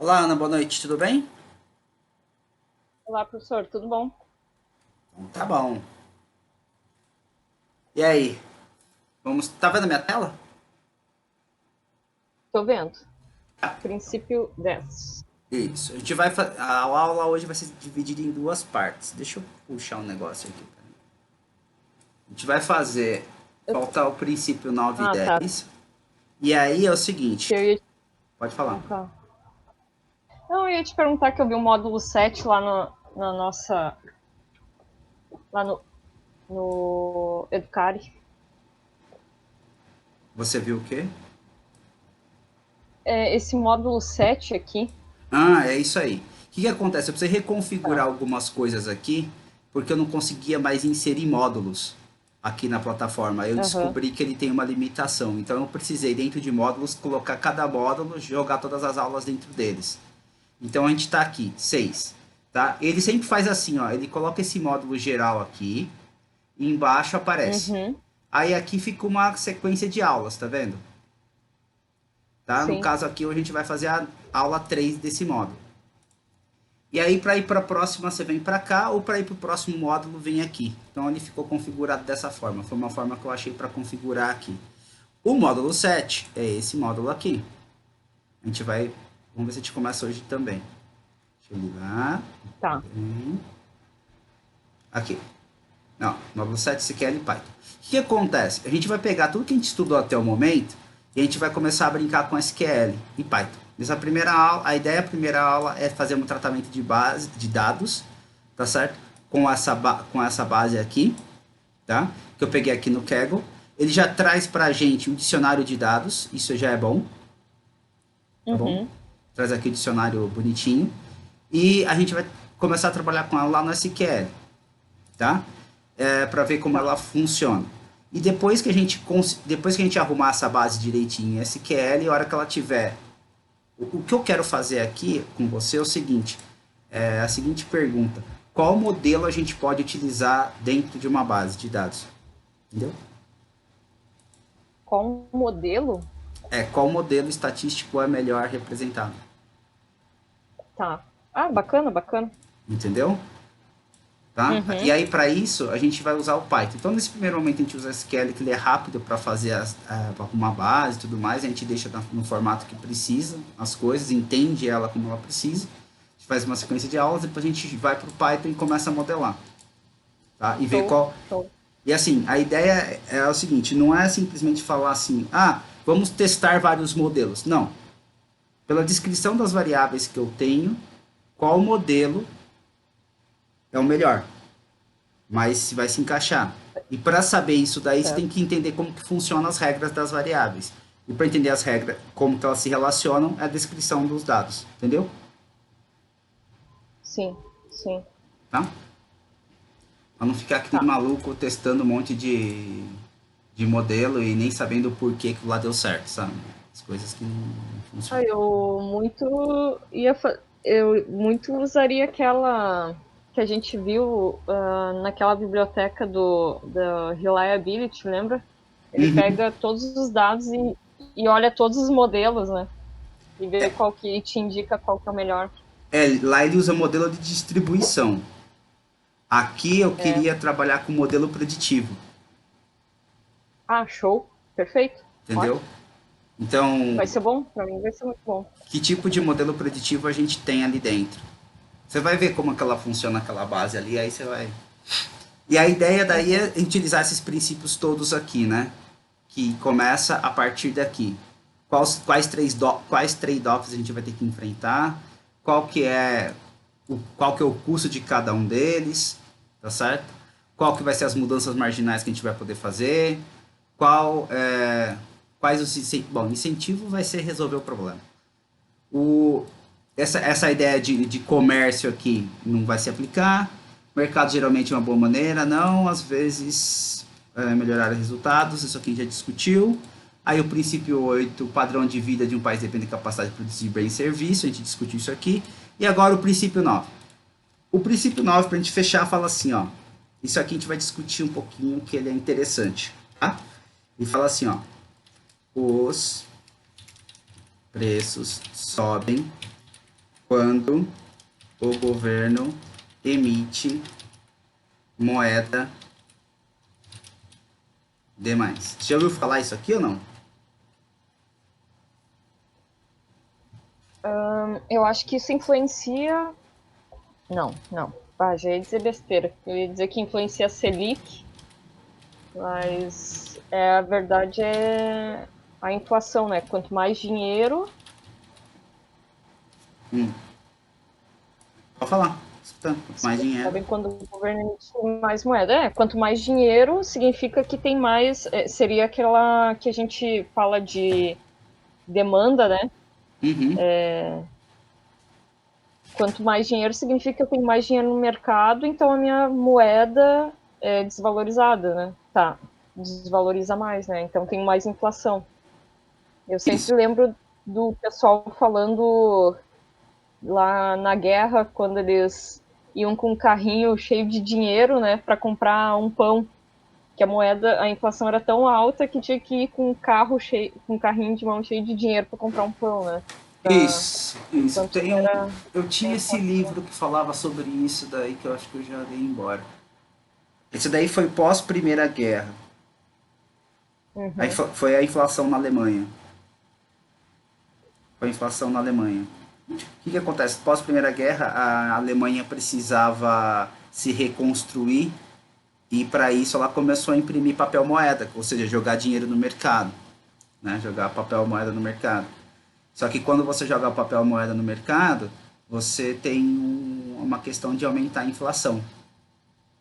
Olá, Ana, boa noite, tudo bem? Olá, professor, tudo bom? Então, tá bom. E aí, vamos. Tá vendo a minha tela? Tô vendo. Princípio 10. Isso. A gente vai. A aula hoje vai ser dividida em duas partes. Deixa eu puxar um negócio aqui. A gente vai fazer. Eu- Faltar o princípio 9 e Ah, tá. 10. E aí é o seguinte. Que eu ia te Pode falar. perguntar. Não, eu ia te perguntar que eu vi o módulo 7 lá na nossa. Lá no Educare. Você viu o quê? É, esse módulo 7 aqui. Ah, é isso aí. O que acontece? Eu precisei Tá. reconfigurar algumas coisas aqui, porque eu não conseguia mais inserir módulos aqui na plataforma. Eu Aham. descobri que ele tem uma limitação. Então eu precisei, dentro de módulos, colocar cada módulo, jogar todas as aulas dentro deles. Então a gente está aqui, 6. Tá? Ele sempre faz assim, ó. Ele coloca esse módulo geral aqui, e embaixo aparece. Uhum. Aí aqui fica uma sequência de aulas, tá vendo? Tá? No Sim. caso aqui, hoje a gente vai fazer a aula 3 desse módulo. E aí, para ir para a próxima, você vem para cá, ou para ir para o próximo módulo, vem aqui. Então, ele ficou configurado dessa forma. Foi uma forma que eu achei para configurar aqui. O módulo 7 é esse módulo aqui. A gente vai. Vamos ver se a gente começa hoje também. Deixa eu ligar. Tá. Aqui. Não, módulo 7 SQL e Python. O que acontece? A gente vai pegar tudo que a gente estudou até o momento e a gente vai começar a brincar com SQL e Python. Nessa primeira aula, a ideia da primeira aula é fazer um tratamento de base de dados, tá certo? Com essa base aqui, tá? Que eu peguei aqui no Kaggle. Ele já traz pra gente um dicionário de dados, isso já é bom, tá bom? Uhum. Traz aqui o dicionário bonitinho. E a gente vai começar a trabalhar com ela lá no SQL, tá? Para ver como ela Tá. funciona. E depois que a gente arrumar essa base direitinho em SQL, a hora que ela tiver. O que eu quero fazer aqui com você é o seguinte: é a seguinte pergunta: qual modelo a gente pode utilizar dentro de uma base de dados? Entendeu? Qual modelo? Qual modelo estatístico é melhor representado? Tá. Ah, bacana, bacana. Entendeu? Tá? E Uhum. aí, para isso, a gente vai usar o Python. Então, nesse primeiro momento, a gente usa SQL, que ele é rápido para fazer para arrumar base e tudo mais. A gente deixa no formato que precisa as coisas, entende ela como ela precisa. A gente faz uma sequência de aulas, depois a gente vai para o Python e começa a modelar. Tá? E ver Show, qual. show. E assim, a ideia é o seguinte: não é simplesmente falar assim, vamos testar vários modelos. Não. Pela descrição das variáveis que eu tenho, qual modelo é o melhor? Mas se vai se encaixar. E para saber isso daí, você tem Certo. que entender como que funcionam as regras das variáveis. E para entender as regras, como que elas se relacionam, é a descrição dos dados, entendeu? Sim, sim. Tá? Para não ficar aquele Tá. maluco testando um monte de modelo e nem sabendo o porquê que lá deu certo, sabe? As coisas que não Ah, funcionam. eu muito usaria aquela que a gente viu naquela biblioteca da Reliability, lembra? Ele Uhum. pega todos os dados e olha todos os modelos, né? E vê qual que te indica qual que é o melhor. Lá ele usa modelo de distribuição. Aqui eu É. queria trabalhar com modelo preditivo, Ah, show. Perfeito. entendeu? Ótimo. Então, Vai ser bom? Pra mim vai ser muito bom. que tipo de modelo preditivo a gente tem ali dentro? Você vai ver como que ela funciona aquela base ali, aí você vai. E a ideia daí Uhum. é utilizar esses princípios todos aqui, né? Que começa a partir daqui. Quais trade-offs a gente vai ter que enfrentar? Qual que é o custo de cada um deles, tá certo? Qual que vai ser as mudanças marginais que a gente vai poder fazer? Qual é, quais os bom, incentivo vai ser resolver o problema. O, essa ideia de comércio aqui não vai se aplicar. Mercado geralmente é uma boa maneira, não. Às vezes melhorar os resultados, isso aqui a gente já discutiu. Aí o princípio 8 padrão de vida de um país depende da capacidade de produzir bem e serviço, a gente discutiu isso aqui. E agora o princípio 9. O princípio 9 para a gente fechar, fala assim, ó. Isso aqui a gente vai discutir um pouquinho, que ele é interessante, tá? E fala assim, ó. Os preços sobem quando o governo emite moeda demais. Você já ouviu falar isso aqui ou não? Eu acho que isso influencia. Não, não. Ah, já ia dizer besteira. Eu ia dizer que influencia a Selic, mas a verdade é a inflação, né? Quanto mais dinheiro, Hum, pode falar. Escutando. Quanto mais dinheiro. sabem quando o governo emite mais moeda. Quanto mais dinheiro, significa que tem mais. Seria aquela que a gente fala de demanda, né? Uhum. Quanto mais dinheiro, significa que eu tenho mais dinheiro no mercado, então a minha moeda é desvalorizada, né? Tá, desvaloriza mais, né? Então tem mais inflação. Eu Isso. sempre lembro do pessoal falando lá na guerra, quando eles iam com um carrinho cheio de dinheiro, né, para comprar um pão, que a moeda, a inflação era tão alta que tinha que ir com um carro cheio, com um carrinho de mão cheio de dinheiro para comprar um pão, né? Pra, Isso, isso. quanto era Eu a tinha esse inflação. livro que falava sobre isso daí que eu acho que eu já dei embora. Esse daí foi pós Primeira Guerra. Aí Uhum. foi a inflação na Alemanha. Foi a inflação na Alemanha. O que acontece? Pós Primeira Guerra, a Alemanha precisava se reconstruir e para isso ela começou a imprimir papel moeda, ou seja, jogar dinheiro no mercado, né? Jogar papel moeda no mercado. Só que quando você joga papel moeda no mercado, você tem uma questão de aumentar a inflação,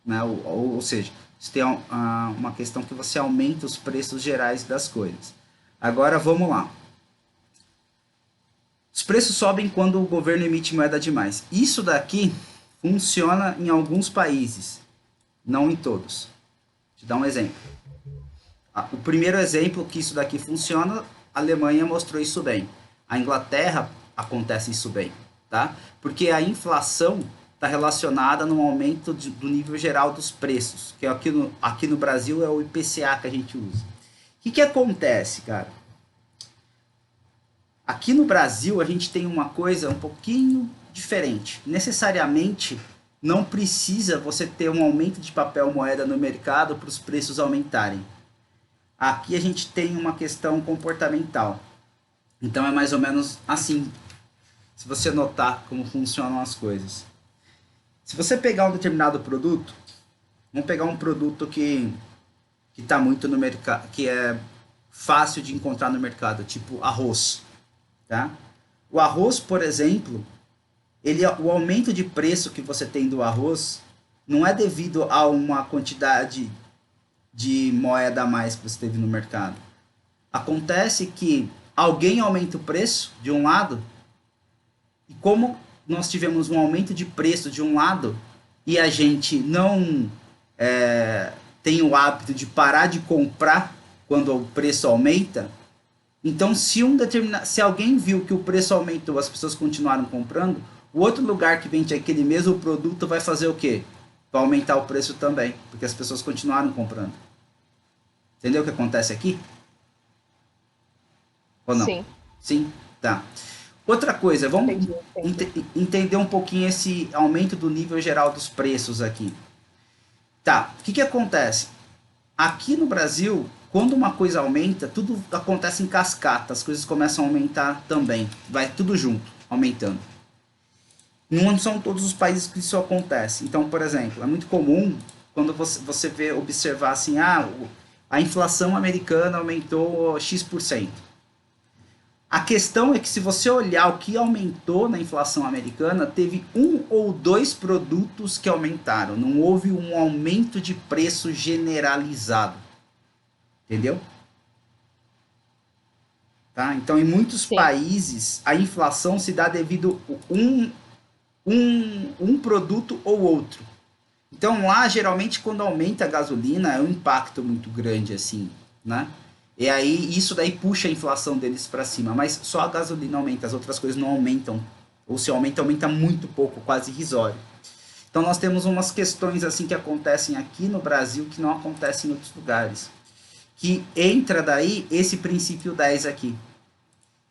né? Ou seja, você tem uma questão que você aumenta os preços gerais das coisas. Agora vamos lá. Os preços sobem quando o governo emite moeda demais. Isso daqui funciona em alguns países, não em todos. Vou te dar um exemplo. O primeiro exemplo que isso daqui funciona, a Alemanha mostrou isso bem. A Inglaterra acontece isso bem, tá? Porque a inflação está relacionada no aumento do nível geral dos preços, que aqui no Brasil é o IPCA que a gente usa. O que acontece, cara? Aqui no Brasil a gente tem uma coisa um pouquinho diferente. Necessariamente não precisa você ter um aumento de papel moeda no mercado para os preços aumentarem. Aqui a gente tem uma questão comportamental. Então é mais ou menos assim, se você notar como funcionam as coisas. Se você pegar um determinado produto, vamos pegar um produto que está muito no mercado, que é fácil de encontrar no mercado, tipo arroz, tá? O arroz, por exemplo, o aumento de preço que você tem do arroz não é devido a uma quantidade de moeda a mais que você teve no mercado. Acontece que alguém aumenta o preço de um lado, e como nós tivemos um aumento de preço de um lado, e a gente não tem o hábito de parar de comprar quando o preço aumenta, então se alguém viu que o preço aumentou, as pessoas continuaram comprando, o outro lugar que vende aquele mesmo produto vai fazer o quê? Vai aumentar o preço também, porque as pessoas continuaram comprando. Entendeu o que acontece aqui? Ou não? Sim, Sim? Tá. Outra coisa, vamos entendi, entendi. entender um pouquinho esse aumento do nível geral dos preços aqui. Tá, o que acontece? Aqui no Brasil, quando uma coisa aumenta, tudo acontece em cascata, as coisas começam a aumentar também. Vai tudo junto, aumentando. Não são todos os países que isso acontece. Então, por exemplo, é muito comum quando você vê, observar assim, a inflação americana aumentou X%. A questão é que se você olhar o que aumentou na inflação americana, teve um ou dois produtos que aumentaram. Não houve um aumento de preço generalizado. Entendeu? Tá? Então, em muitos Sim, países, a inflação se dá devido a um produto ou outro. Então, lá, geralmente, quando aumenta a gasolina, é um impacto muito grande, assim, né? E aí, isso daí puxa a inflação deles para cima. Mas só a gasolina aumenta, as outras coisas não aumentam. Ou se aumenta, aumenta muito pouco, quase irrisório. Então, nós temos umas questões, assim, que acontecem aqui no Brasil que não acontecem em outros lugares. Que entra daí esse princípio 10 aqui.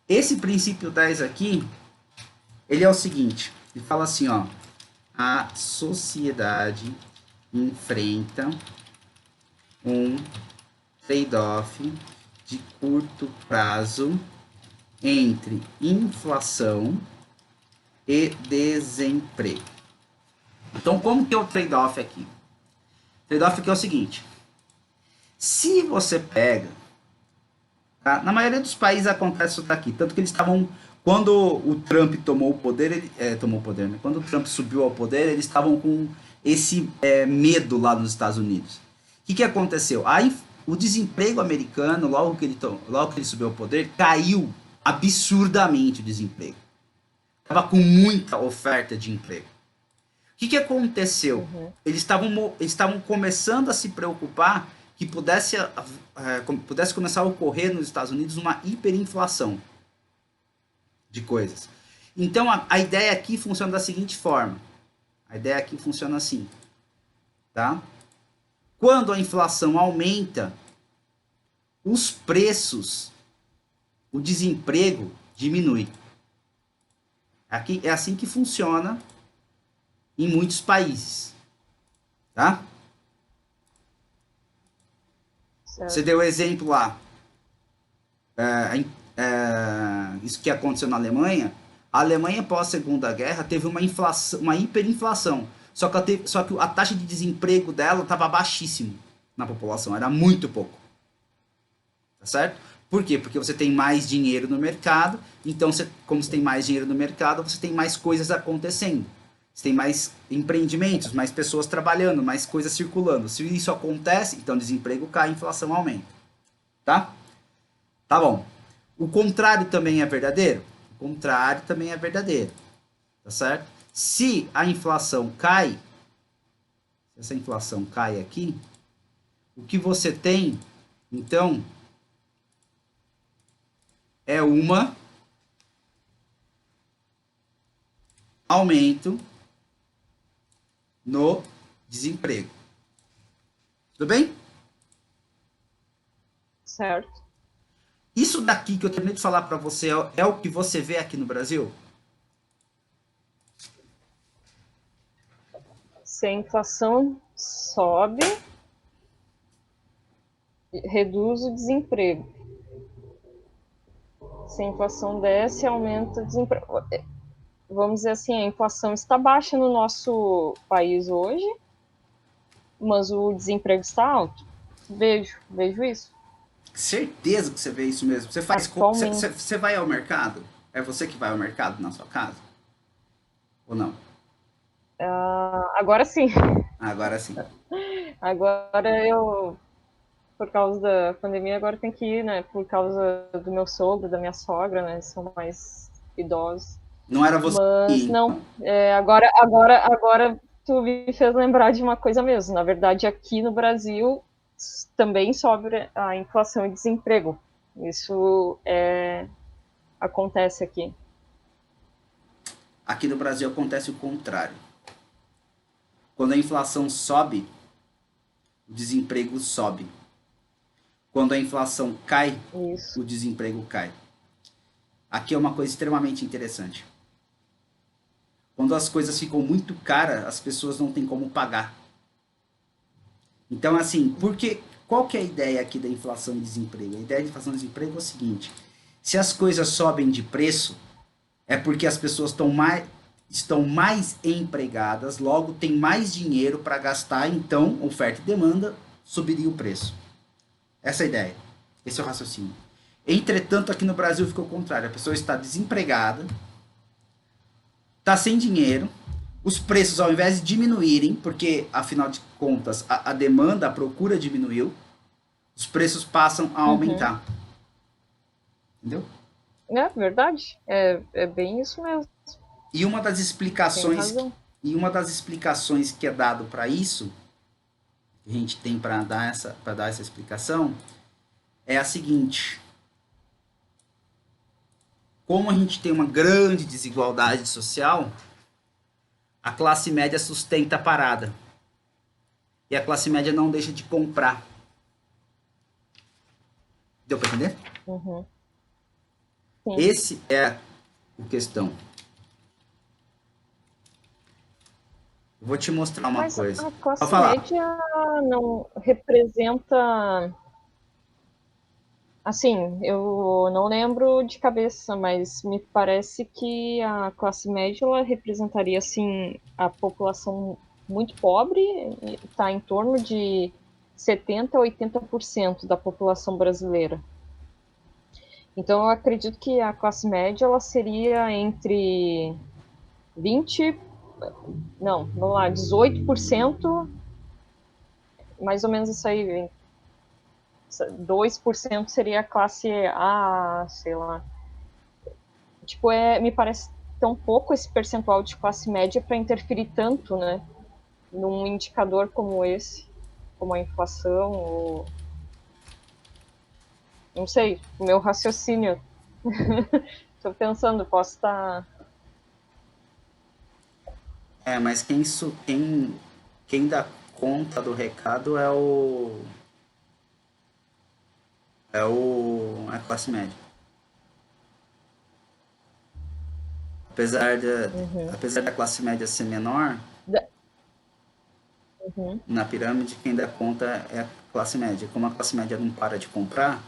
Esse princípio 10 aqui Ele é o seguinte, ele fala assim, ó, a sociedade enfrenta um trade-off de curto prazo entre inflação e desemprego. Então, como que é o trade-off aqui? O trade-off aqui é o seguinte, se você pega, tá? Na maioria dos países acontece isso daqui, tanto que eles estavam, quando o Trump tomou o poder, tomou o poder, né? Quando o Trump subiu ao poder, eles estavam com esse medo lá nos Estados Unidos. O que aconteceu? O desemprego americano, logo que ele subiu ao poder, caiu absurdamente o desemprego. Estava com muita oferta de emprego. O que aconteceu? Uhum. Eles estavam começando a se preocupar que pudesse começar a ocorrer nos Estados Unidos uma hiperinflação de coisas. Então a ideia aqui funciona da seguinte forma. A ideia aqui funciona assim, tá? Quando a inflação aumenta, os preços, o desemprego diminui. Aqui é assim que funciona em muitos países, tá? Certo. Você deu o exemplo lá, isso que aconteceu na Alemanha. A Alemanha pós Segunda Guerra teve uma inflação, uma hiperinflação. Só que a taxa de desemprego dela estava baixíssimo na população, era muito pouco, tá certo? Por quê? Porque você tem mais dinheiro no mercado, então como você tem mais dinheiro no mercado, você tem mais coisas acontecendo. Você tem mais empreendimentos, mais pessoas trabalhando, mais coisas circulando. Se isso acontece, então o desemprego cai, a inflação aumenta. Tá? Tá bom. O contrário também é verdadeiro? O contrário também é verdadeiro. Tá certo? Se a inflação cai, se essa inflação cai aqui, o que você tem, então, é uma aumento no desemprego. Tudo bem? Certo. Isso daqui que eu terminei de falar para você é o que você vê aqui no Brasil? Se a inflação sobe, reduz o desemprego. Se a inflação desce, aumenta o desemprego. Vamos dizer assim, a inflação está baixa no nosso país hoje, mas o desemprego está alto. Vejo isso. Certeza que você vê isso mesmo. Atualmente. Você vai ao mercado? É você que vai ao mercado na sua casa? Ou não? Agora sim. Agora sim. Agora eu, por causa da pandemia, agora tem que ir, né? Por causa do meu sogro, da minha sogra, né? São mais idosos. Não era você que Mas ia, não, então. agora tu me fez lembrar de uma coisa mesmo. Na verdade, aqui no Brasil também sobe a inflação e desemprego. Isso acontece aqui. Aqui no Brasil acontece o contrário. Quando a inflação sobe, o desemprego sobe. Quando a inflação cai, Isso. o desemprego cai. Aqui é uma coisa extremamente interessante. Quando as coisas ficam muito caras, as pessoas não têm como pagar. Então, assim, qual que é a ideia aqui da inflação e desemprego? A ideia da inflação e desemprego é o seguinte: se as coisas sobem de preço, é porque as pessoas estão mais empregadas, logo tem mais dinheiro para gastar, então, oferta e demanda, subiria o preço. Essa é a ideia. Esse é o raciocínio. Entretanto, aqui no Brasil fica o contrário. A pessoa está desempregada, está sem dinheiro, os preços, ao invés de diminuírem, porque afinal de contas a demanda, a procura diminuiu, os preços passam a Uhum. aumentar. Entendeu? É verdade. É bem isso mesmo. E uma das Tem explicações razão. e uma das explicações que é dado para isso, que a gente tem para dar essa explicação, é a seguinte: como a gente tem uma grande desigualdade social, a classe média sustenta a parada. E a classe média não deixa de comprar. Deu para entender? Uhum. Sim. Esse é a questão. Eu vou te mostrar uma Mas coisa. a Vou classe falar. média não representa. Assim, eu não lembro de cabeça, mas me parece que a classe média ela representaria assim a população muito pobre, está em torno de 70 a 80% da população brasileira. Então eu acredito que a classe média ela seria entre 20, não, vamos lá, 18%, mais ou menos isso aí, 2% seria a classe A, sei lá. Tipo, me parece tão pouco esse percentual de classe média para interferir tanto, né, num indicador como esse, como a inflação, ou não sei, o meu raciocínio. Estou pensando, posso estar. Mas quem dá conta do recado é a classe média. Apesar da, Uhum. apesar da classe média ser menor, Uhum. na pirâmide quem dá conta é a classe média. Como a classe média não para de comprar,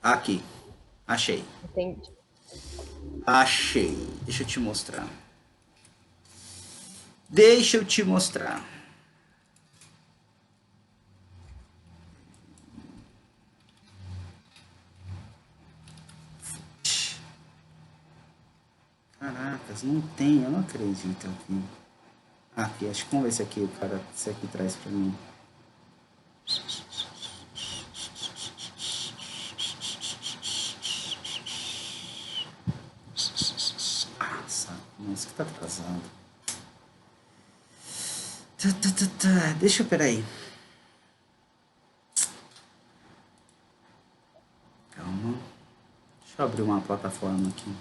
aqui, achei. Entendi. Achei. Deixa eu te mostrar. Deixa eu te mostrar. Caracas, não tem, eu não acredito aqui. Aqui, acho que vamos ver se aqui traz pra mim. Nossa, isso que tá atrasado. Deixa eu, peraí. Calma. Deixa eu abrir uma plataforma aqui.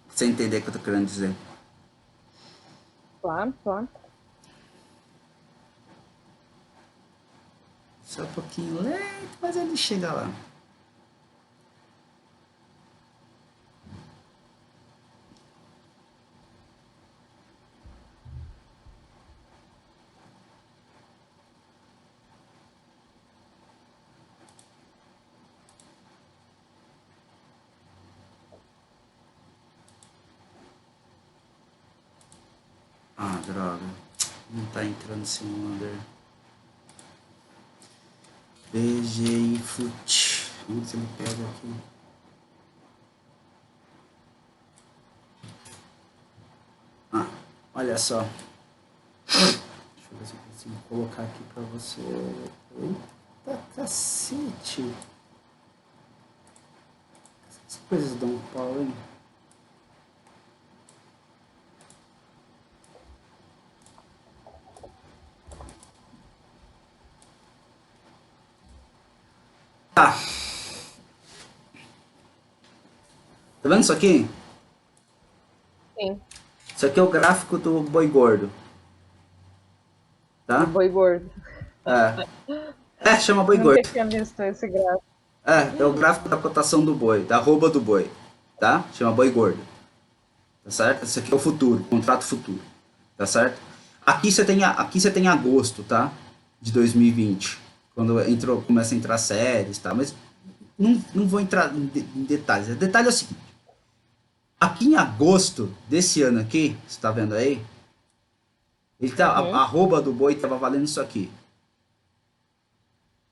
Pra você entender o que eu tô querendo dizer. Claro, claro. Só um pouquinho lento, mas ele chega lá. Ah, droga. Não tá entrando simulador. BGI Foot. Vamos ver se ele pega aqui. Ah, olha só. Deixa eu ver se eu consigo colocar aqui pra você. Eita cacete. Essas coisas dão um pau, hein? Tá. Tá vendo isso aqui? Sim, Isso aqui é o gráfico do boi gordo. do Tá? boi gordo. É. Chama boi Nunca gordo. tinha visto esse gráfico. É o gráfico da cotação do boi, da arroba do boi. Tá? Chama boi gordo. Tá certo? Esse aqui é o futuro, contrato futuro. Tá certo? Aqui você tem agosto, tá? De 2020. Quando começa a entrar séries, tá? Mas não vou entrar em detalhes. O detalhe é o seguinte. Aqui em agosto desse ano aqui, você tá vendo aí? A Uhum. arroba do boi tava valendo isso aqui,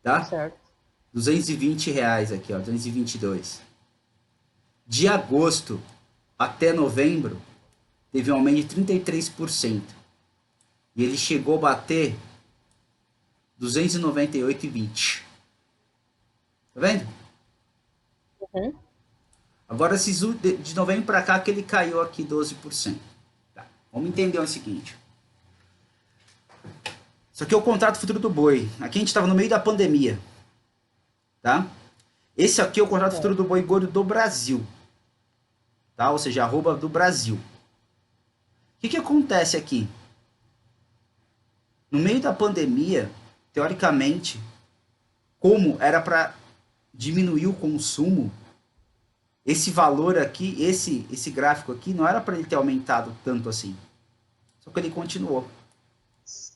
tá? Certo. R$ 220 aqui, ó, 222. De agosto até novembro, teve um aumento de 33%. E ele chegou a bater 298,20. Tá vendo? Uhum. Agora, de novembro para cá, que ele caiu aqui 12%. Tá. Vamos entender o seguinte. Isso aqui é o contrato futuro do boi. Aqui a gente estava no meio da pandemia. Tá? Esse aqui é o contrato Certo. futuro do boi gordo do Brasil, tá? Ou seja, arroba do Brasil. O que acontece aqui? No meio da pandemia, teoricamente, como era para diminuir o consumo, esse valor aqui, esse gráfico aqui, não era para ele ter aumentado tanto assim. Só que ele continuou.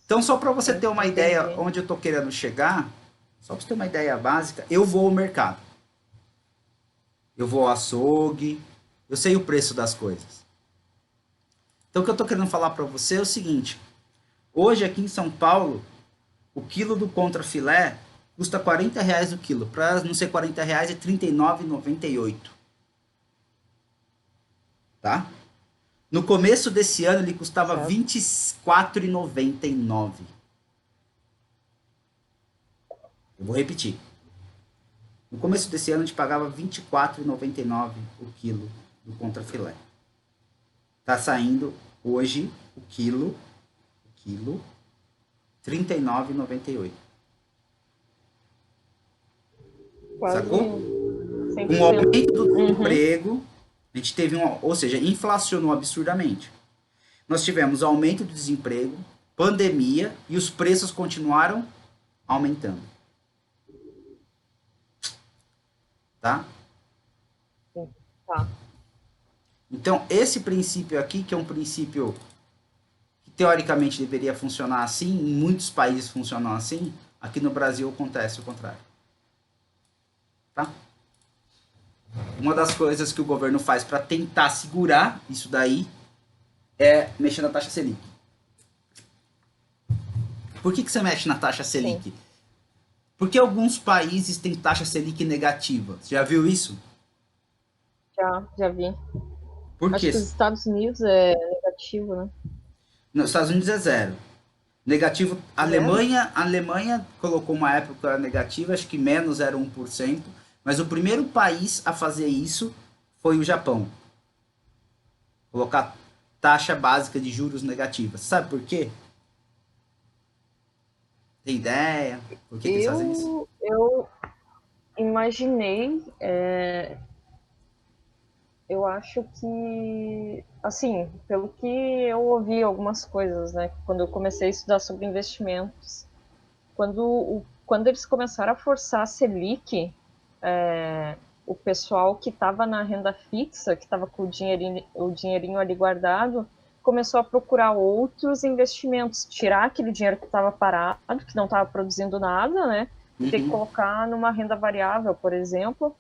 Então, só para você Sim, ter uma ideia entendi. onde eu estou querendo chegar, só para você ter uma ideia básica, eu vou ao mercado, eu vou ao açougue, eu sei o preço das coisas. Então, o que eu estou querendo falar para você é o seguinte: hoje aqui em São Paulo, o quilo do contrafilé custa R$ 40 o quilo. Para não ser R$ 40, é R$ 39,98. Tá? No começo desse ano, ele custava Certo. R$ 24,99. Eu vou repetir. No começo desse ano, a gente pagava R$ 24,99 o quilo do contrafilé. Tá saindo hoje o quilo R$ 39,98. Quase Sacou? Com o 100%. aumento do Uhum. desemprego, a gente teve ou seja, inflacionou absurdamente. Nós tivemos aumento do desemprego, pandemia e os preços continuaram aumentando, tá? Sim. Tá. Então, esse princípio aqui, que é um princípio que teoricamente deveria funcionar assim, em muitos países funcionam assim, aqui no Brasil acontece o contrário, tá? Uma das coisas que o governo faz para tentar segurar isso daí é mexer na taxa Selic. Por que você mexe na taxa Sim. Selic? Porque alguns países têm taxa Selic negativa. Você já viu isso? Já vi. Por Acho quê? que os Estados Unidos é negativo, né? Nos Estados Unidos é zero. Negativo, Zero? a Alemanha colocou uma época negativa, acho que menos 0,1%, mas o primeiro país a fazer isso foi o Japão. Colocar taxa básica de juros negativa. Sabe por quê? Tem ideia? Por que eles fazem isso? Eu imaginei, eu acho que, assim, pelo que eu ouvi algumas coisas, né, quando eu comecei a estudar sobre investimentos, quando eles começaram a forçar a Selic, o pessoal que estava na renda fixa, que estava com o dinheirinho ali guardado, começou a procurar outros investimentos, tirar aquele dinheiro que estava parado, que não estava produzindo nada, né, e ter que Uhum. colocar numa renda variável, por exemplo,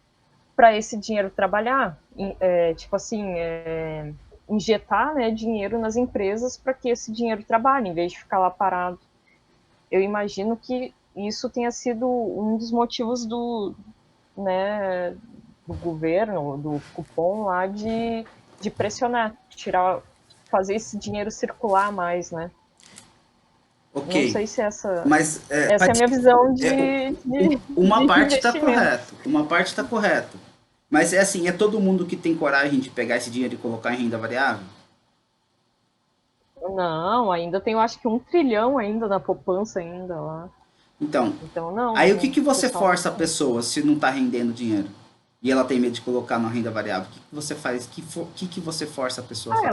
para esse dinheiro trabalhar, tipo assim, injetar, né, dinheiro nas empresas para que esse dinheiro trabalhe, em vez de ficar lá parado. Eu imagino que isso tenha sido um dos motivos né, do governo, do cupom lá de pressionar, tirar, fazer esse dinheiro circular mais, né? Não Ok. sei se Mas essa é a minha visão é, uma de parte está investimento. correto. Uma parte está correto. Mas é assim, é todo mundo que tem coragem de pegar esse dinheiro e colocar em renda variável? Não, ainda tem, eu acho que 1 trilhão ainda na poupança ainda lá. Então, Então, não, aí o que, não, que o você pessoal força a não. pessoa se não está rendendo dinheiro? E ela tem medo de colocar na renda variável? O que, que você faz? O que você força a pessoa a Ah, fazer?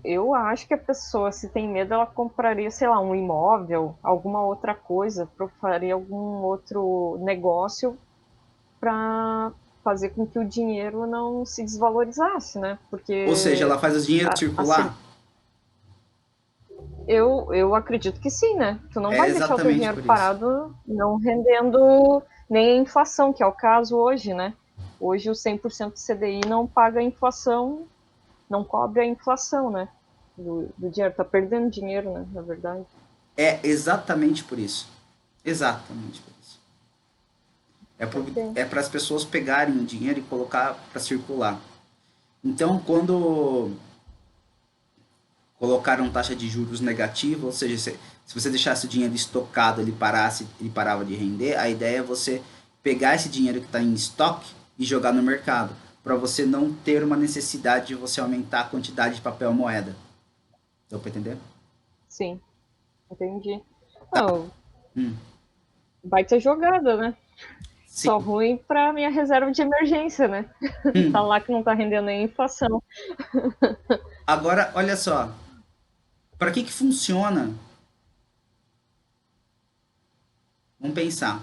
eu acho que a pessoa, se tem medo, ela compraria, sei lá, um imóvel, alguma outra coisa, faria algum outro negócio para fazer com que o dinheiro não se desvalorizasse, né? Ou seja, Porque ela faz o dinheiro a, a, circular? eu acredito que sim, né? Tu não É vai deixar o teu exatamente dinheiro por isso. parado não rendendo nem a inflação, que é o caso hoje, né? Hoje o 100% do CDI não paga a inflação, não cobre a inflação, né? Do dinheiro, tá perdendo dinheiro, né? Na verdade. É exatamente por isso. Exatamente por isso. Ok. É para as pessoas pegarem o dinheiro e colocar para circular. Então, quando colocaram taxa de juros negativa, ou seja, se você deixasse o dinheiro estocado, ele parava de render, a ideia é você pegar esse dinheiro que está em estoque e jogar no mercado, para você não ter uma necessidade de você aumentar a quantidade de papel moeda. Deu para entender? Sim, entendi. Não, Hum. vai ter jogada, né? Sim. Só ruim para minha reserva de emergência, né? Tá Hum. lá que não tá rendendo nem inflação. Agora, olha só, para que funciona? Vamos pensar.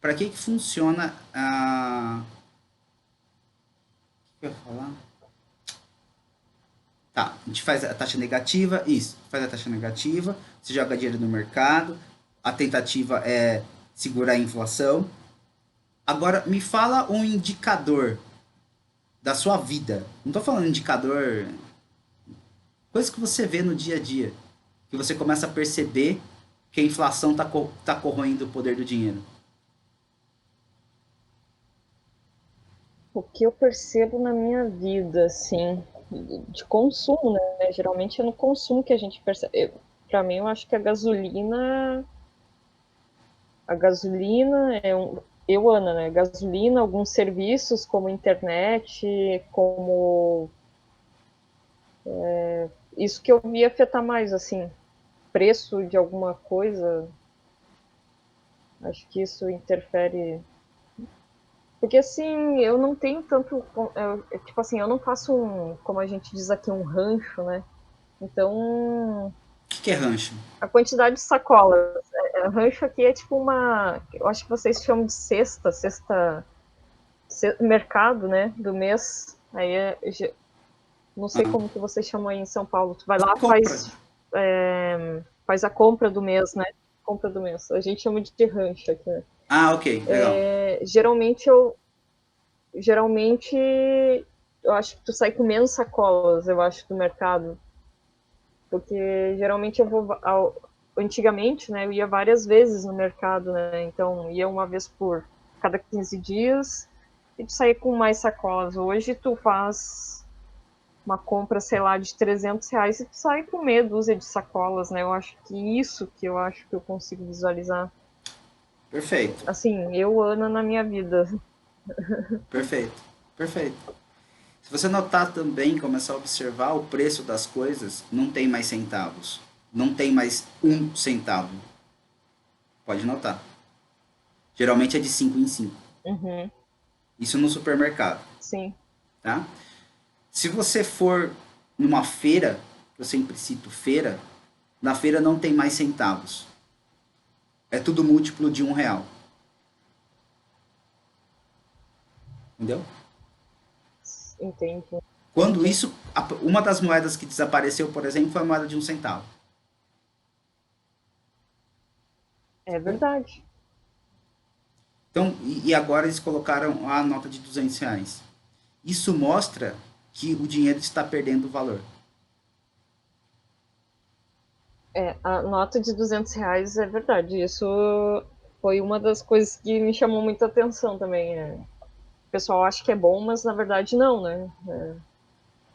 Para que funciona a... O que eu ia falar? Tá, a gente faz a taxa negativa, isso, faz a taxa negativa, você joga dinheiro no mercado, a tentativa é segurar a inflação. Agora, me fala um indicador da sua vida. Não tô falando indicador, coisa que você vê no dia a dia, que você começa a perceber que a inflação tá corroendo o poder do dinheiro. O que eu percebo na minha vida, assim, de consumo, né? Geralmente é no consumo que a gente percebe. Para mim, eu acho que a gasolina é um, eu, Ana, né? Gasolina, alguns serviços como internet, como isso que eu vi afetar mais, assim, preço de alguma coisa, acho que isso interfere. Porque assim, eu não tenho tanto. Tipo assim, eu não faço um, como a gente diz aqui, um rancho, né? Então, O que é rancho? a quantidade de sacolas. Rancho aqui é tipo uma. Eu acho que vocês chamam de mercado, né? Do mês. Aí não sei Ah, como que vocês chamam aí em São Paulo. Tu vai você lá, compra. faz a compra do mês, né? Compra do mês. A gente chama de rancho aqui, né? Ah, ok, legal. Geralmente eu acho que tu sai com menos sacolas, eu acho, do mercado. Porque geralmente antigamente, né, eu ia várias vezes no mercado, né? Então ia uma vez por cada 15 dias e tu saía com mais sacolas. Hoje tu faz uma compra, sei lá, de R$ 300 e tu sai com meia dúzia de sacolas, né? Eu acho que isso que eu acho que eu consigo visualizar. Perfeito, Assim, eu, Ana, na minha vida. perfeito, perfeito. Se você notar também, começar a observar o preço das coisas, não tem mais centavos. Não tem mais um centavo. Pode notar. Geralmente é de 5 em 5. Uhum, Isso no supermercado, sim. tá? Se você for numa feira, eu sempre cito feira, na feira não tem mais centavos. É tudo múltiplo de R$ 1. Entendeu? Entendi. Quando Entendi. isso, uma das moedas que desapareceu, por exemplo, foi a moeda de R$ 1. É verdade. Então, e agora eles colocaram a nota de R$ 200. Isso mostra que o dinheiro está perdendo valor. A nota de R$ 200 é verdade. Isso foi uma das coisas que me chamou muita atenção também. O pessoal acha que é bom, mas na verdade não, né?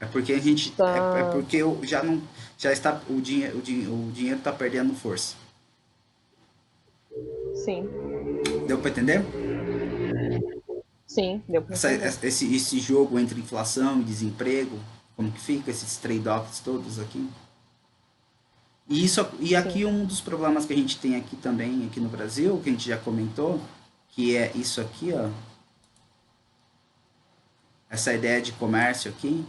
É porque a A gente gente, é tá. porque já não, já está o dinheiro está perdendo força. Sim, Deu para entender? sim, deu pra entender. Esse jogo entre inflação e desemprego, como que fica esses trade-offs todos aqui? E Sim. aqui um dos problemas que a gente tem aqui também, aqui no Brasil, que a gente já comentou, que é isso aqui, ó, essa ideia de comércio aqui,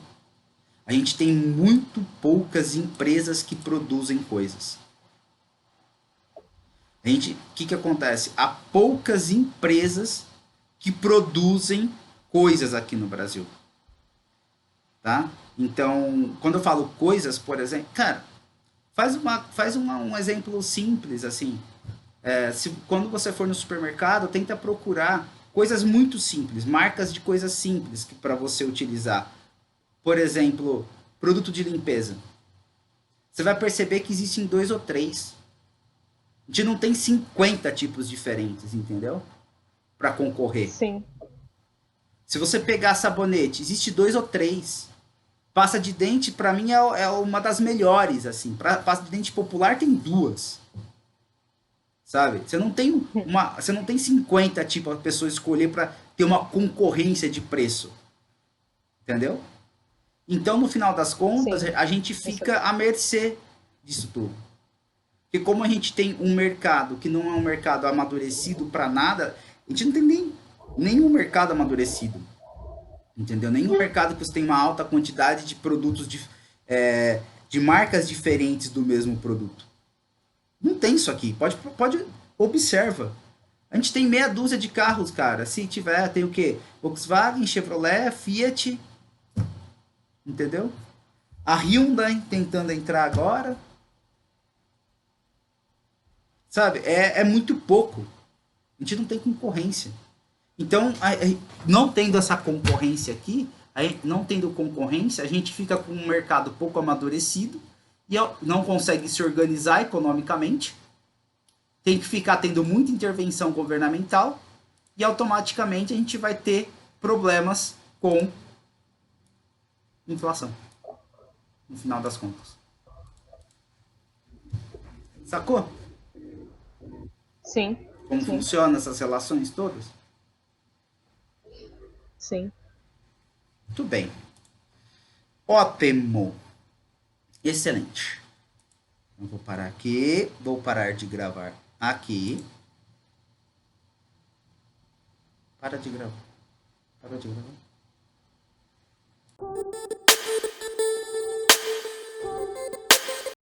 a gente tem muito poucas empresas que produzem coisas. O que que acontece? Há poucas empresas que produzem coisas aqui no Brasil, tá? Então, quando eu falo coisas, por exemplo, cara, um exemplo simples assim. Quando você for no supermercado, tenta procurar coisas muito simples, marcas de coisas simples para você utilizar. Por exemplo, produto de limpeza. Você vai perceber que existem dois ou três. A gente não tem 50 tipos diferentes, entendeu? Para concorrer. Sim, Se você pegar sabonete, existe dois ou três. Pasta de dente, para mim, é uma das melhores, assim. Pasta de dente popular tem duas, sabe? Você não tem 50 tipos a pessoa escolher para ter uma concorrência de preço, entendeu? Então, no final das contas, sim. a gente Isso fica à mercê disso tudo. Porque como a gente tem um mercado que não é um mercado amadurecido para nada, A gente não tem nenhum mercado amadurecido, entendeu? Nenhum mercado que você tem uma alta quantidade de produtos de marcas diferentes do mesmo produto. Não tem isso aqui. Pode observa. A gente tem meia dúzia de carros, cara. Se tiver, tem o quê? Volkswagen, Chevrolet, Fiat, entendeu? A Hyundai tentando entrar agora. Sabe? É muito pouco. A gente não tem concorrência. Então, não tendo essa concorrência aqui, não tendo concorrência, a gente fica com um mercado pouco amadurecido e não consegue se organizar economicamente. Tem que ficar tendo muita intervenção governamental e automaticamente a gente vai ter problemas com inflação, no final das contas. Sacou? Sim, Como sim, funcionam essas relações todas? sim. Muito bem. Ótimo. Excelente. Eu vou parar aqui. Vou parar de gravar aqui. Para de gravar. Para de gravar.